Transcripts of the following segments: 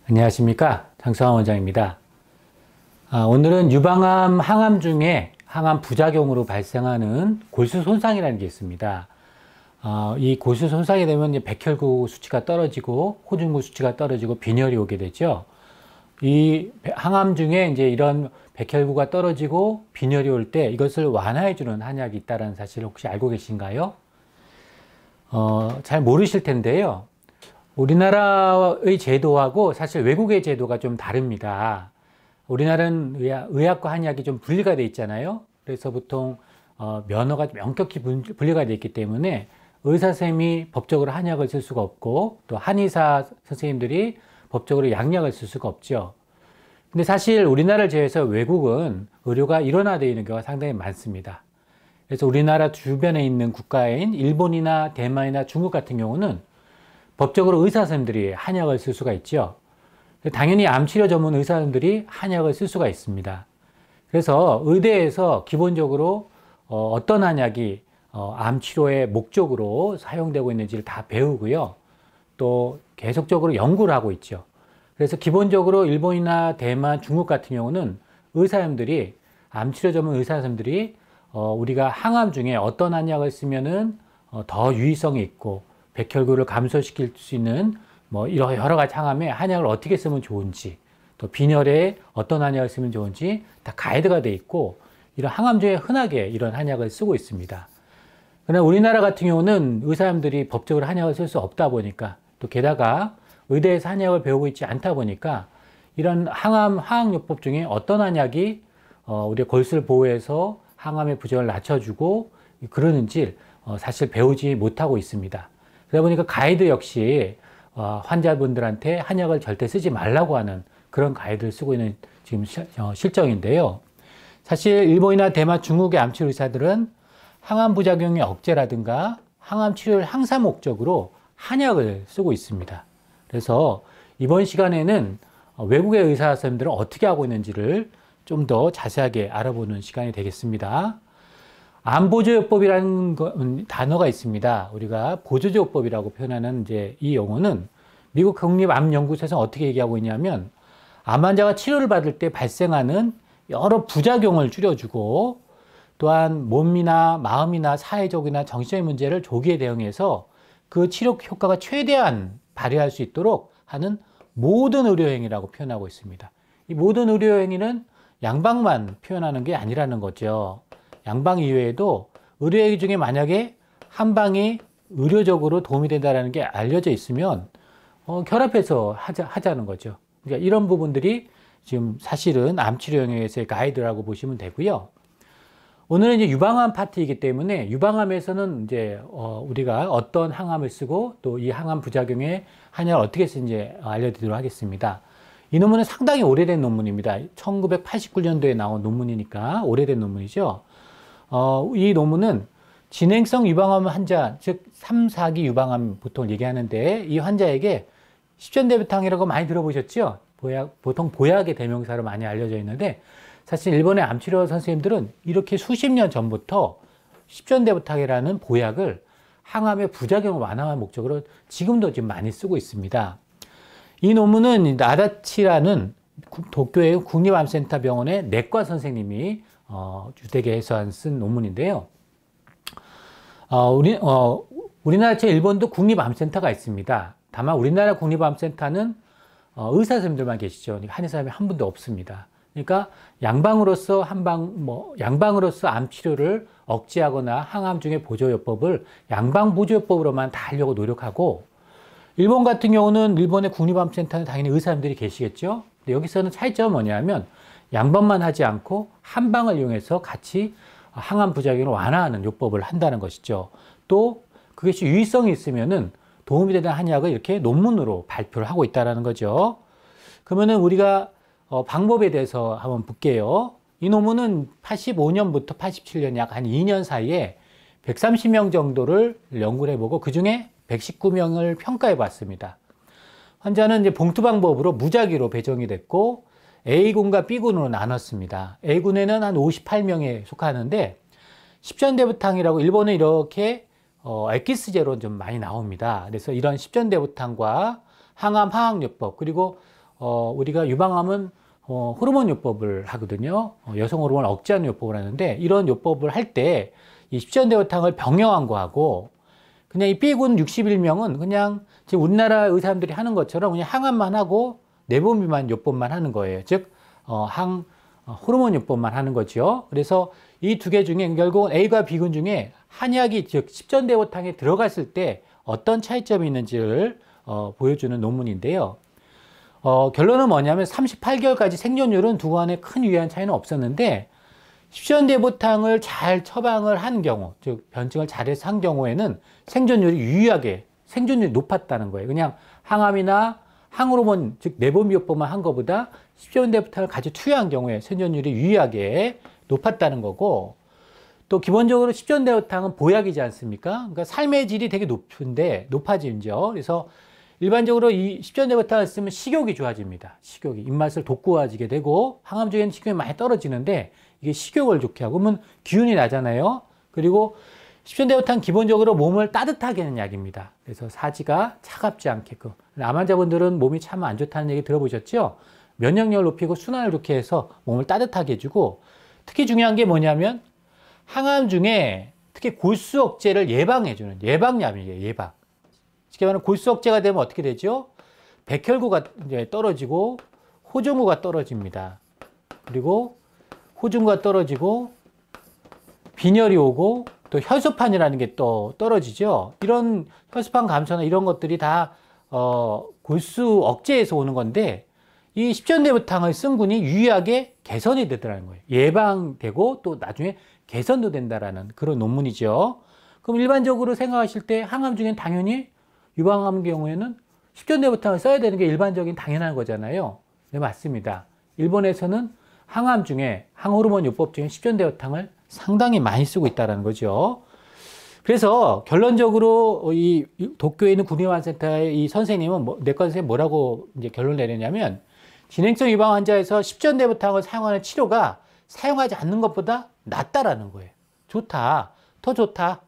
안녕하십니까, 장성환 원장입니다. 오늘은 유방암, 항암 중에 항암 부작용으로 발생하는 골수 손상이라는 게 있습니다. 이 골수 손상이 되면 이제 백혈구 수치가 떨어지고 호중구 수치가 떨어지고 빈혈이 오게 되죠. 이 항암 중에 이제 이런 백혈구가 떨어지고 빈혈이 올 때 이것을 완화해주는 한약이 있다는 사실을 혹시 알고 계신가요? 잘 모르실 텐데요. 우리나라의 제도하고 사실 외국의 제도가 좀 다릅니다. 우리나라는 의학과 한약이 좀 분리가 돼 있잖아요. 그래서 보통 면허가 명격히 분리가 돼 있기 때문에 의사 선생님이 법적으로 한약을 쓸 수가 없고 또 한의사 선생님들이 법적으로 양약을 쓸 수가 없죠. 근데 사실 우리나라를 제외해서 외국은 의료가 일원화되어 있는 경우가 상당히 많습니다. 그래서 우리나라 주변에 있는 국가인 일본이나 대만이나 중국 같은 경우는 법적으로 의사 선생님들이 한약을 쓸 수가 있죠. 당연히 암치료 전문 의사 선생님들이 한약을 쓸 수가 있습니다. 그래서 의대에서 기본적으로 어떤 한약이 암치료의 목적으로 사용되고 있는지를 다 배우고요. 또 계속적으로 연구를 하고 있죠. 그래서 기본적으로 일본이나 대만, 중국 같은 경우는 의사 선생님들이 암치료 전문 의사 선생님들이 우리가 항암 중에 어떤 한약을 쓰면은 더 유의성이 있고 백혈구를 감소시킬 수 있는 뭐 여러 가지 항암에 한약을 어떻게 쓰면 좋은지, 또 빈혈에 어떤 한약을 쓰면 좋은지 다 가이드가 돼 있고, 이런 항암 중에 흔하게 이런 한약을 쓰고 있습니다. 그러나 우리나라 같은 경우는 의사님들이 법적으로 한약을 쓸 수 없다 보니까, 또 게다가 의대에서 한약을 배우고 있지 않다 보니까 이런 화학요법 중에 어떤 한약이 우리의 골수를 보호해서 항암의 부작용을 낮춰주고 그러는지 사실 배우지 못하고 있습니다. 그러다 보니까 가이드 역시 환자분들한테 한약을 절대 쓰지 말라고 하는 그런 가이드를 쓰고 있는 지금 실정인데요. 사실 일본이나 대만, 중국의 암치료 의사들은 항암 부작용의 억제라든가 항암 치료를 항상 목적으로 한약을 쓰고 있습니다. 그래서 이번 시간에는 외국의 의사 선생님들은 어떻게 하고 있는지를 좀 더 자세하게 알아보는 시간이 되겠습니다. 암보조요법이라는 단어가 있습니다. 우리가 보조조요법이라고 표현하는 이제 이 용어는 미국 국립암연구소에서 어떻게 얘기하고 있냐면, 암 환자가 치료를 받을 때 발생하는 여러 부작용을 줄여주고, 또한 몸이나 마음이나 사회적이나 정신적인 문제를 조기에 대응해서 그 치료 효과가 최대한 발휘할 수 있도록 하는 모든 의료행위라고 표현하고 있습니다. 이 모든 의료행위는 양방만 표현하는 게 아니라는 거죠. 양방 이외에도 의료행위 중에 만약에 한 방이 의료적으로 도움이 된다는 게 알려져 있으면 결합해서 하자는 거죠. 그러니까 이런 부분들이 지금 사실은 암치료 영역에서의 가이드라고 보시면 되고요. 오늘은 이제 유방암 파트이기 때문에 유방암에서는 이제 우리가 어떤 항암을 쓰고 또 이 항암 부작용에 한약을 어떻게 쓰는지 알려드리도록 하겠습니다. 이 논문은 상당히 오래된 논문입니다. 1989년도에 나온 논문이니까 오래된 논문이죠. 이 논문은 진행성 유방암 환자, 즉 3, 4기 유방암 보통 얘기하는데, 이 환자에게 십전대부탕이라고 많이 들어보셨죠? 보통 보약의 대명사로 많이 알려져 있는데, 사실 일본의 암치료 선생님들은 이렇게 수십 년 전부터 십전대부탕이라는 보약을 항암의 부작용을 완화하는 목적으로 지금도 지금 많이 쓰고 있습니다. 이 논문은 나다치라는 도쿄의 국립암센터 병원의 내과 선생님이 주택에서 쓴 논문인데요. 우리나라 제 일본도 국립암센터가 있습니다. 다만 우리나라 국립암센터는 의사 선생님들만 계시죠. 한의사님이 한 분도 없습니다. 그러니까 양방으로서 양방으로서 암 치료를 억제하거나 항암 중의 보조요법을 양방 보조요법으로만 다 하려고 노력하고, 일본 같은 경우는 일본의 국립암센터는 당연히 의사님들이 계시겠죠. 근데 여기서는 차이점은 뭐냐면 양방만 하지 않고 한방을 이용해서 같이 항암 부작용을 완화하는 요법을 한다는 것이죠. 또 그것이 유의성이 있으면은 도움이 되는 한약을 이렇게 논문으로 발표를 하고 있다는 거죠. 그러면은 우리가 방법에 대해서 한번 볼게요. 이 논문은 85년부터 87년 약 한 2년 사이에 130명 정도를 연구를 해보고 그 중에 119명을 평가해 봤습니다. 환자는 이제 봉투 방법으로 무작위로 배정이 됐고 A군과 B군으로 나눴습니다. A군에는 한 58명에 속하는데 십전대부탕이라고 일본은 이렇게 엑기스제로 좀 많이 나옵니다. 그래서 이런 십전대부탕과 항암 화학요법, 그리고 우리가 유방암은 호르몬 요법을 하거든요. 여성 호르몬을 억제하는 요법을 하는데 이런 요법을 할 때 이 십전대호탕을 병행한 거하고 그냥 이 B군 61명은 그냥 지금 우리나라 의사들이 하는 것처럼 그냥 항암만 하고 내분 비만 요법만 하는 거예요. 즉 호르몬 요법만 하는 거죠. 그래서 이 두 개 중에 결국은 A과 B군 중에 한약이 즉 십전대호탕에 들어갔을 때 어떤 차이점이 있는지를 보여주는 논문인데요. 결론은 뭐냐면 38개월까지 생존율은 두 간에 큰 유의한 차이는 없었는데 십전대보탕을 잘 처방을 한 경우, 즉 변증을 잘해서 한 경우에는 생존율이 유의하게 생존율이 높았다는 거예요. 그냥 항암이나 항호르몬, 즉 내분비요법만 한 것보다 십전대보탕을 같이 투여한 경우에 생존율이 유의하게 높았다는 거고, 또 기본적으로 십전대보탕은 보약이지 않습니까? 그러니까 삶의 질이 되게 높아지죠. 그래서 일반적으로 이 십전대보탕을 쓰면 식욕이 좋아집니다. 식욕이 입맛을 돋구어지게 되고 항암 중에는 식욕이 많이 떨어지는데 이게 식욕을 좋게 하고 그러면 기운이 나잖아요. 그리고 십전대보탕 기본적으로 몸을 따뜻하게 하는 약입니다. 그래서 사지가 차갑지 않게끔. 암 환자분들은 몸이 참 안 좋다는 얘기 들어보셨죠? 면역력을 높이고 순환을 좋게 해서 몸을 따뜻하게 해주고, 특히 중요한 게 뭐냐면 항암 중에 특히 골수 억제를 예방해주는 예방약이에요. 예방. 쉽게 말하면 골수 억제가 되면 어떻게 되죠? 백혈구가 이제 떨어지고 호중구가 떨어집니다. 그리고 호중구가 떨어지고 빈혈이 오고 또 혈소판이라는 게 또 떨어지죠. 이런 혈소판 감소나 이런 것들이 다 골수 억제에서 오는 건데 이 십전대보탕을 쓴 군이 유의하게 개선이 되더라는 거예요. 예방되고 또 나중에 개선도 된다라는 그런 논문이죠. 그럼 일반적으로 생각하실 때 항암 중엔 당연히 유방암 경우에는 십전대보탕을 써야 되는 게 일반적인 당연한 거잖아요. 네, 맞습니다. 일본에서는 항암 중에 항호르몬 요법 중에 십전대보탕을 상당히 많이 쓰고 있다는 거죠. 그래서 결론적으로 이 도쿄에 있는 구리환센터의 이 선생님은 내과 선생님 뭐라고 이제 결론을 내렸냐면 진행성 유방 환자에서 십전대보탕을 사용하는 치료가 사용하지 않는 것보다 낫다라는 거예요. 좋다, 더 좋다.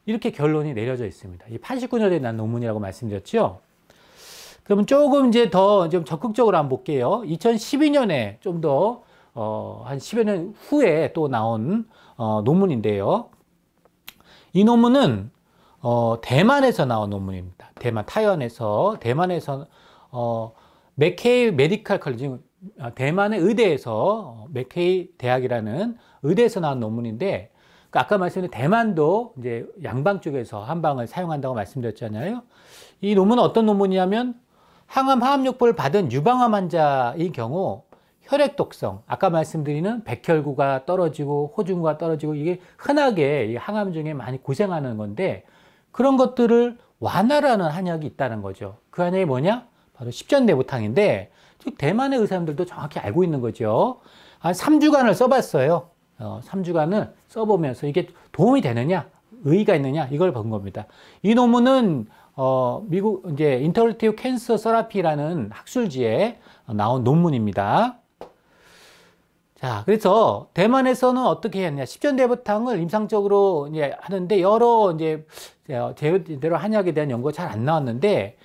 이렇게 결론이 내려져 있습니다. 이 89년에 난 논문이라고 말씀드렸죠. 그러면 조금 이제 더 좀 적극적으로 한번 볼게요. 2012년에 좀 더, 한 10여 년 후에 또 나온, 논문인데요. 이 논문은, 대만에서 나온 논문입니다. 대만에서, 맥케이 메디컬 컬리지, 대만의 의대에서, 맥케이 대학이라는 의대에서 나온 논문인데, 아까 말씀드린 대만도 이제 양방 쪽에서 한방을 사용한다고 말씀드렸잖아요. 이 논문은 어떤 논문이냐면 항암 화합요법을 받은 유방암 환자의 경우 혈액 독성, 아까 말씀드리는 백혈구가 떨어지고 호중구가 떨어지고 이게 흔하게 이 항암 중에 많이 고생하는 건데 그런 것들을 완화하는 한약이 있다는 거죠. 그 한약이 뭐냐? 바로 십전대보탕인데 즉 대만의 의사님들도 정확히 알고 있는 거죠. 한 3주간을 써봤어요. 3주간을 써보면서 이게 도움이 되느냐, 의의가 있느냐, 이걸 본 겁니다. 이 논문은, 미국, 이제, 인터랙티브 캔서 서라피라는 학술지에 나온 논문입니다. 자, 그래서 대만에서는 어떻게 했냐. 십전대보탕을 임상적으로 이제 하는데 여러 이제, 제대로 한약에 대한 연구가 잘 안 나왔는데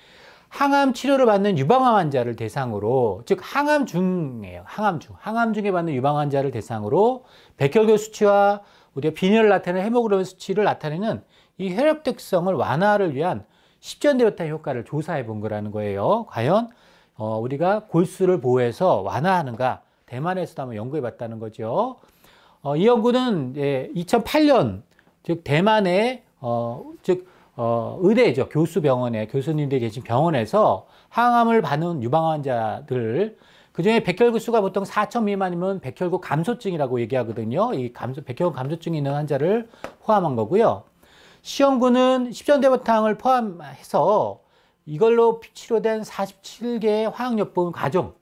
항암 치료를 받는 유방암 환자를 대상으로, 즉 항암 중이에요. 항암 중에 받는 유방 환자를 대상으로 백혈구 수치와 우리가 빈혈을 나타내는 헤모글로빈 수치를 나타내는 이 혈액 특성을 완화를 위한 십전대보탕 효과를 조사해 본 거라는 거예요. 과연 우리가 골수를 보호해서 완화하는가? 대만에서도 한번 연구해 봤다는 거죠. 이 연구는 2008년, 즉 대만의 의대죠. 교수병원에, 교수님들이 계신 병원에서 항암을 받는 유방 환자들, 그 중에 백혈구 수가 보통 4,000 미만이면 백혈구 감소증이라고 얘기하거든요. 이 백혈구 감소증이 있는 환자를 포함한 거고요. 시험군은 십전대보탕을 포함해서 이걸로 치료된 47개의 화학요법 가중,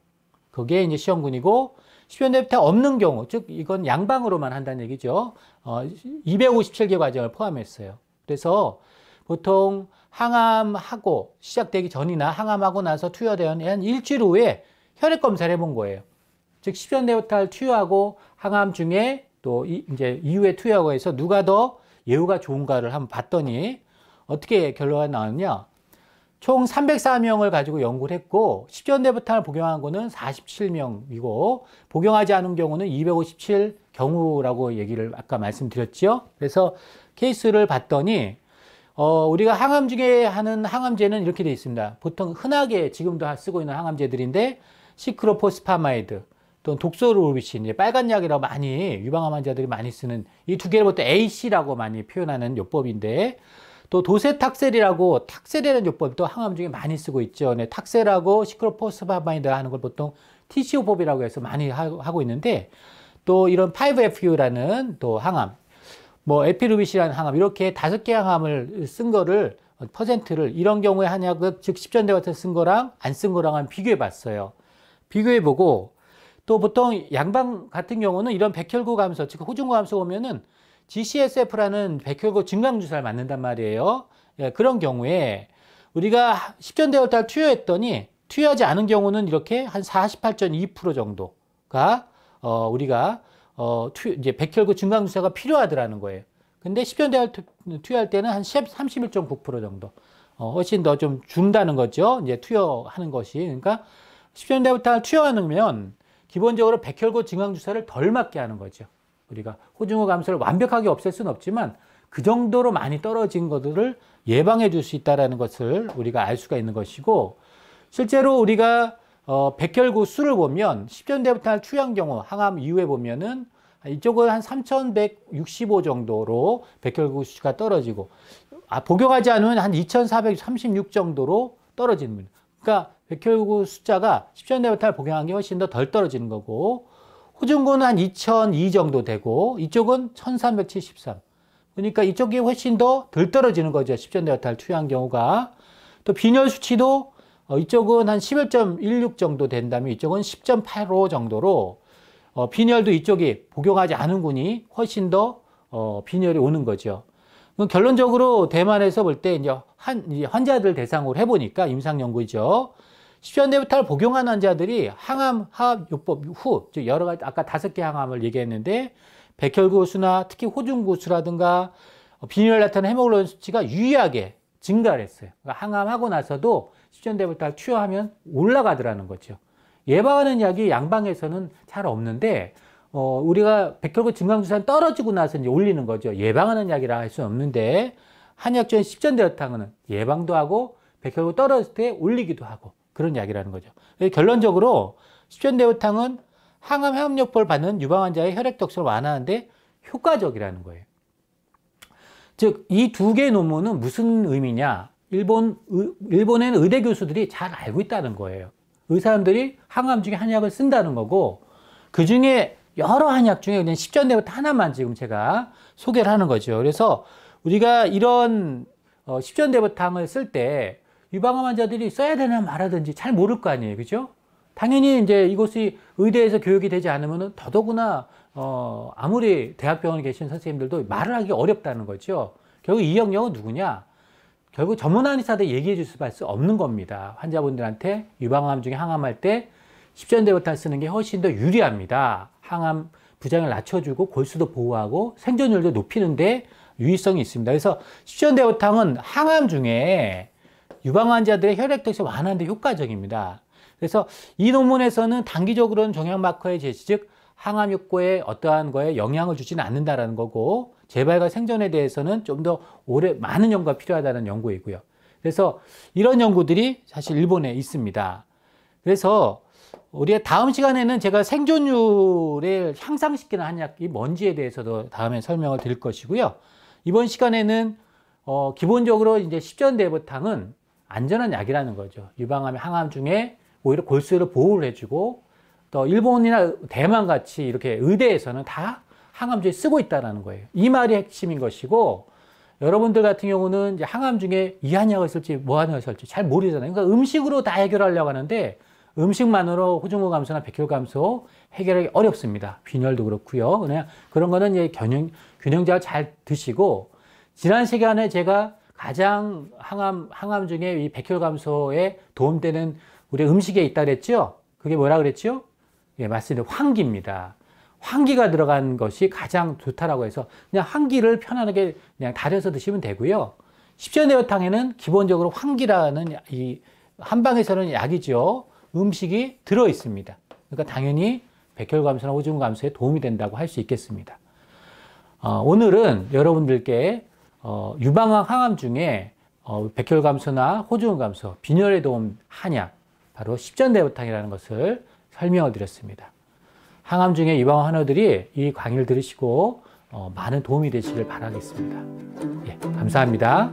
그게 이제 시험군이고, 십전대보탕 없는 경우, 즉, 이건 양방으로만 한다는 얘기죠. 257개 과정을 포함했어요. 그래서 보통 항암하고 시작되기 전이나 항암하고 나서 투여되는 한 일주일 후에 혈액 검사를 해본 거예요. 즉 십전대보탕을 투여하고 항암 중에 또 이제 이후에 투여하고 해서 누가 더 예후가 좋은가를 한번 봤더니 어떻게 결과가 나왔냐? 총 304명을 가지고 연구를 했고 10전대부탕을 복용한 거는 47명이고 복용하지 않은 경우는 257 경우라고 얘기를 아까 말씀드렸죠. 그래서 케이스를 봤더니 우리가 항암 중에 하는 항암제는 이렇게 되어 있습니다. 보통 흔하게 지금도 쓰고 있는 항암제들인데 시크로포스파마이드 또는 독소루비신, 빨간 약이라고 많이 유방암 환자들이 많이 쓰는 이 두 개를 보통 AC라고 많이 표현하는 요법인데 또 도세탁셀이라고 탁셀이라는 요법도 항암 중에 많이 쓰고 있죠. 네, 탁셀하고 시크로포스파마이드 하는 걸 보통 TCO법이라고 해서 많이 하고 있는데 또 이런 5FU라는 또 항암, 뭐 에피루비시라는 항암 이렇게 5개 항암을 쓴 거를 퍼센트를 이런 경우에 한약을 즉 10전대 같은 쓴 거랑 안 쓴 거랑 비교해 봤어요. 비교해 보고 또 보통 양방 같은 경우는 이런 백혈구 감소, 즉 호중구 감소 오면은 GCSF라는 백혈구 증강주사를 맞는단 말이에요. 예, 그런 경우에 우리가 10전대월달 투여했더니 투여하지 않은 경우는 이렇게 한 48.2% 정도가 우리가 이제 백혈구 증강주사가 필요하더라는 거예요. 근데 10전대월 투여할 때는 한 31.9% 정도 훨씬 더 좀 준다는 거죠. 이제 투여하는 것이. 그러니까 10전대월달 투여하면 기본적으로 백혈구 증강주사를 덜 맞게 하는 거죠. 우리가 호중구 감소를 완벽하게 없앨 수는 없지만 그 정도로 많이 떨어진 것들을 예방해 줄 수 있다는 것을 우리가 알 수가 있는 것이고 실제로 우리가 백혈구 수를 보면 10전대부터 투여한 경우 항암 이후에 보면은 이쪽은 한 3165 정도로 백혈구 수가 떨어지고 복용하지 않으면 한 2436 정도로 떨어지는 겁니다. 그러니까 백혈구 숫자가 10전대부터 복용한 게 훨씬 더 덜 떨어지는 거고 호중구는 한 2002 정도 되고 이쪽은 1373. 그러니까 이쪽이 훨씬 더 덜 떨어지는 거죠. 10전대부터 투여한 경우가. 또 빈혈 수치도 이쪽은 한 11.16 정도 된다면 이쪽은 10.85 정도로 빈혈도 이쪽이 복용하지 않은 군이 훨씬 더 빈혈이 오는 거죠. 결론적으로 대만에서 볼 때 이제 환자들 대상으로 해보니까 임상 연구이죠. 10전대부터 복용한 환자들이 항암 화합요법 후, 즉 여러 가지 아까 5개 항암을 얘기했는데 백혈구 수나 특히 호중구 수라든가 빈혈 나타나는 헤모글로빈 수치가 유의하게 증가를 했어요. 그러니까 항암하고 나서도 10전대부터 투여하면 올라가더라는 거죠. 예방하는 약이 양방에서는 잘 없는데 우리가 백혈구 증강주사는 떨어지고 나서 이제 올리는 거죠. 예방하는 약이라 할 수는 없는데 한약적인 10전대어탕은 예방도 하고 백혈구 떨어질 때 올리기도 하고 그런 약이라는 거죠. 결론적으로 10전대어탕은 항암 해독요법을 받는 유방 환자의 혈액 독소를 완화하는데 효과적이라는 거예요. 즉, 이 두 개의 논문은 무슨 의미냐? 일본에는 의대 교수들이 잘 알고 있다는 거예요. 의사들이 항암 중에 한약을 쓴다는 거고, 그 중에 여러 한약 중에 그냥 10전대부터 하나만 지금 제가 소개를 하는 거죠. 그래서 우리가 이런 10전대부탕을 쓸 때 유방암 환자들이 써야 되나 말하든지 잘 모를 거 아니에요. 그죠? 당연히 이제 이것이 의대에서 교육이 되지 않으면 더더구나 아무리 대학병원에 계신 선생님들도 말을 하기 어렵다는 거죠. 결국 이 영역은 누구냐? 결국 전문 한의사들 얘기해 줄 수밖에 없는 겁니다. 환자분들한테 유방암 중에 항암할 때 10전대부탕 쓰는 게 훨씬 더 유리합니다. 항암 부작용을 낮춰주고 골수도 보호하고 생존율도 높이는데 유의성이 있습니다. 그래서 10전대부탕은 항암 중에 유방 환자들의 혈액 독소 완화하는 데 효과적입니다. 그래서 이 논문에서는 단기적으로는 종양 마커의 제시, 즉 항암 효과에 어떠한 거에 영향을 주지는 않는다라는 거고 재발과 생존에 대해서는 좀 더 많은 연구가 필요하다는 연구이고요. 그래서 이런 연구들이 사실 일본에 있습니다. 그래서 우리가 다음 시간에는 제가 생존율을 향상시키는 한약이 뭔지에 대해서도 다음에 설명을 드릴 것이고요. 이번 시간에는 기본적으로 이제 10전대부탕은 안전한 약이라는 거죠. 유방암, 항암 중에 오히려 골수를 보호를 해주고 또 일본이나 대만 같이 이렇게 의대에서는 다 항암 중에 쓰고 있다는 거예요. 이 말이 핵심인 것이고 여러분들 같은 경우는 이제 항암 중에 이 한약을 쓸지 뭐 한약을 쓸지 잘 모르잖아요. 그러니까 음식으로 다 해결하려고 하는데 음식만으로 호중구 감소나 백혈 감소 해결하기 어렵습니다. 빈혈도 그렇고요. 그냥 그런 거는 이제 균형작을 잘 드시고 지난 시간에 제가 가장 항암 중에 이 백혈 감소에 도움되는 우리 음식에 있다 그랬죠? 그게 뭐라 그랬죠? 예, 맞습니다. 황기입니다. 황기가 들어간 것이 가장 좋다라고 해서 그냥 황기를 편안하게 그냥 달여서 드시면 되고요. 십전대어탕에는 기본적으로 황기라는 이 한방에서는 약이죠. 음식이 들어 있습니다. 그러니까 당연히 백혈감소나 호중감소에 도움이 된다고 할 수 있겠습니다. 오늘은 여러분들께 유방암 항암 중에 백혈감소나 호중감소, 빈혈에 도움 한약, 바로 십전대어탕이라는 것을 설명을 드렸습니다. 항암 중에 유방암 환우들이 이 강의를 들으시고 많은 도움이 되시길 바라겠습니다. 예, 감사합니다.